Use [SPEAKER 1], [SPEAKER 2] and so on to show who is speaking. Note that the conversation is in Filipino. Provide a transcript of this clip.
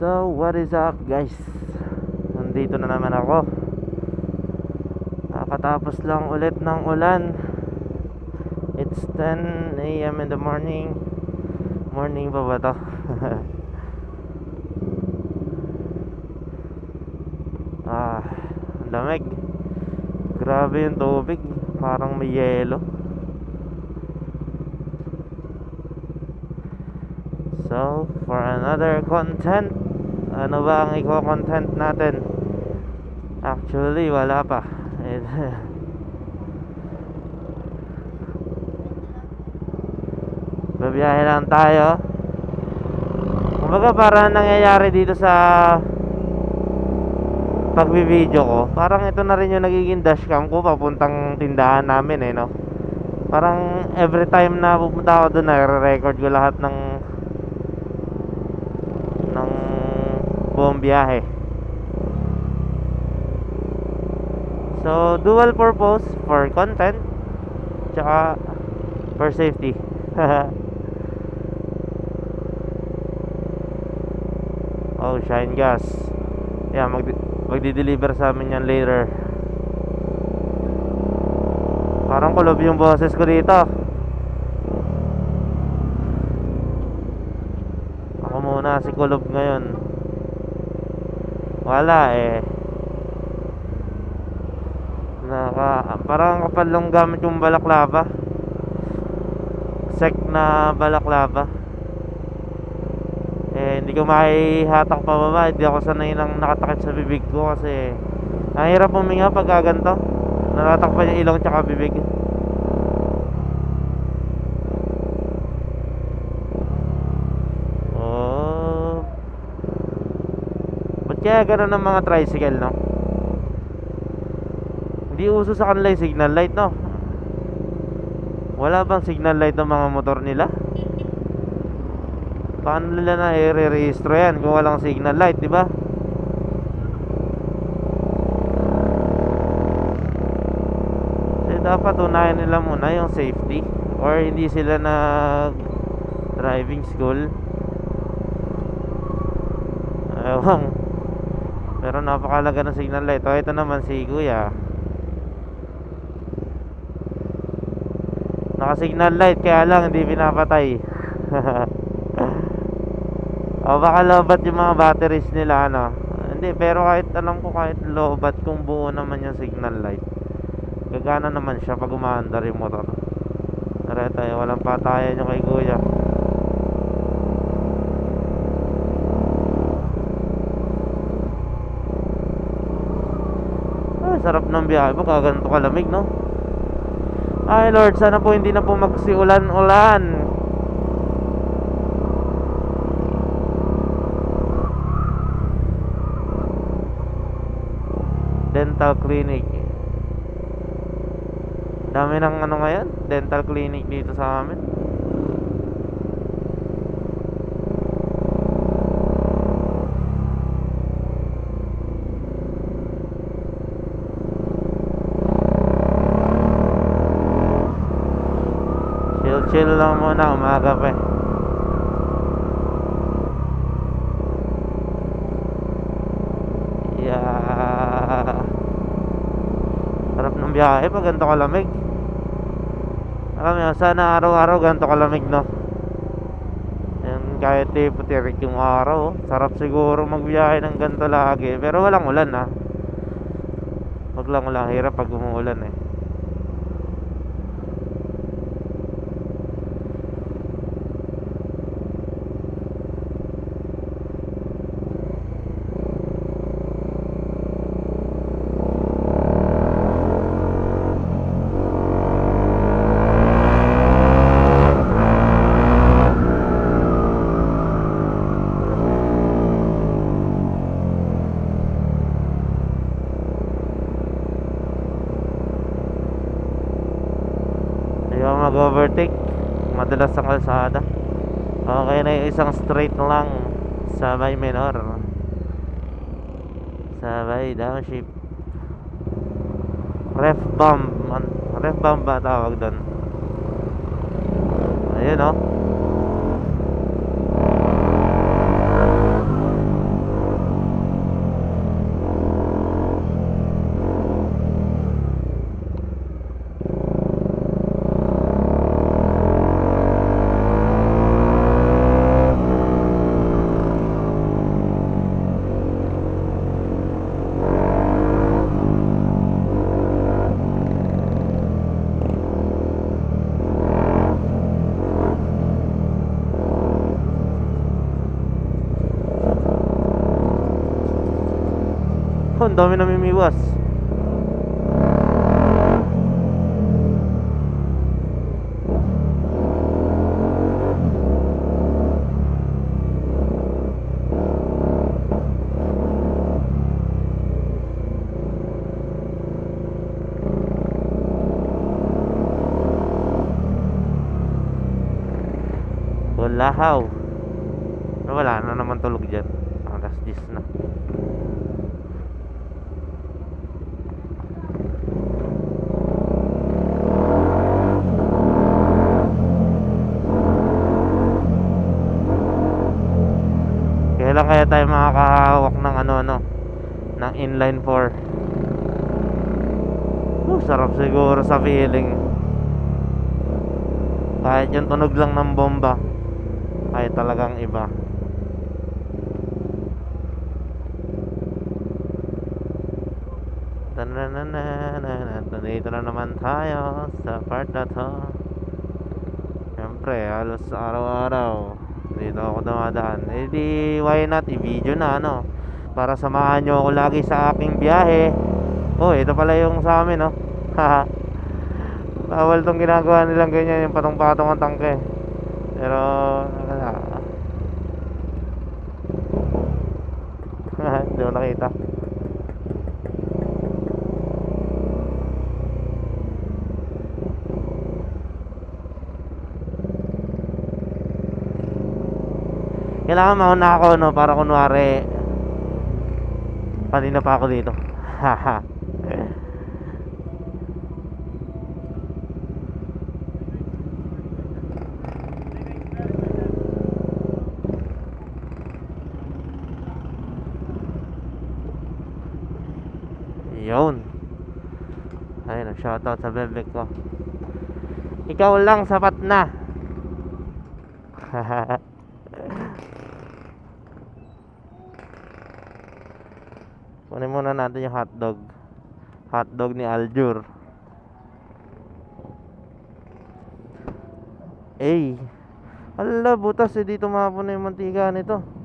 [SPEAKER 1] So, what is up guys? Nandito na naman ako. Nakatapos lang ulit ng ulan. It's 10 AM in the morning. Morning pa ba to? Lamig. Grabe yung tubig. Parang may yelo. So, for another content, ano ba ang i-content natin? Actually, wala pa. Babiyahe lang tayo. Kumbaga parang nangyayari dito sa pagbibideo ko, parang ito na rin yung nagiging dashcam ko papuntang tindahan namin no? Parang every time na pupunta ako doon, nare-record ko lahat ng buong biyahe. So, dual purpose, for content tsaka for safety. Oh, shine gas. Yeah, magdi-deliver sa amin yan later. Parang kulob yung boses ko dito. Ako muna si kulob ngayon. Wala parang kapal lang gamit yung balaklava. Sek na balaklava. Hindi ko maihatak pa baba. Hindi ako sanay nang nakatakip sa bibig ko kasi nahirap huminga pag ganito. Natatakpan yung ilong tsaka bibig. Oh, ba't kaya ganun ang mga tricycle, no? Hindi uso sa kanila yung signal light, no? Wala bang signal light ng mga motor nila? Paano nila na i-re-registro yan kung walang signal light, di ba? Kasi dapat unahin nila muna yung safety, or hindi sila nag driving school. Ewan. Pero napakalaga ng signal light. O, ito naman si kuya. Naka-signal light kaya lang hindi pinapatay. O baka lobat yung mga batteries nila, ano? Hindi, pero kahit alam ko, kahit lobat, kung buo naman yung signal light, gagana naman siya pag umaandar yung motor. Tara tayo, walang patayan yung kay kuya. Sarap ng biyahe po, kaganto kalamig, no? Ay Lord, sana po hindi na po magsiulan-ulan. Dental clinic. Dami ng ano ngayon, dental clinic dito sa amin. Chill lang muna, umaga pa Yeah. Sarap ng biyahe pag ganito kalamig. Alam mo, sana araw-araw ganito kalamig, no? Yan, kahit puti-puti yung araw, sarap siguro magbiyahe ng ganito lagi. Pero walang ulan, ha? Wag lang ulan, hirap pag umuulan Mag-overtake madalas sa kalsada. Okay na yung isang straight lang. Sabay minor, sabay downshift. Ref bump ba tawag doon? Ayun Ang dami namimiwas. Lahaw. Wala na naman tulog dyan. Alas 10 na. Kailan kaya tayo makakahawak ng ng inline 4? Sarap siguro sa feeling. Kahit yung tunog lang ng bomba ay talagang iba. Dito na naman tayo sa part na to. Siyempre, halos araw-araw dito ako dumadaan. Eh di, why not i-video na para samahan nyo ako lagi sa aking biyahe. Oh, ito pala yung sa amin Haha. Bawal tong ginagawa nilang ganyan, yung patong-patong ang tangke. Pero hindi ko nakita. Kailangan mauna ako para kunwari kanina pa ako dito. Haha. Yun. Ayun, shoutout sa bebek ko. Ikaw lang sapat na. Kunin muna natin yung hotdog. Hotdog ni Aljur. Ala, butas dito mahapon na yung mantika nito.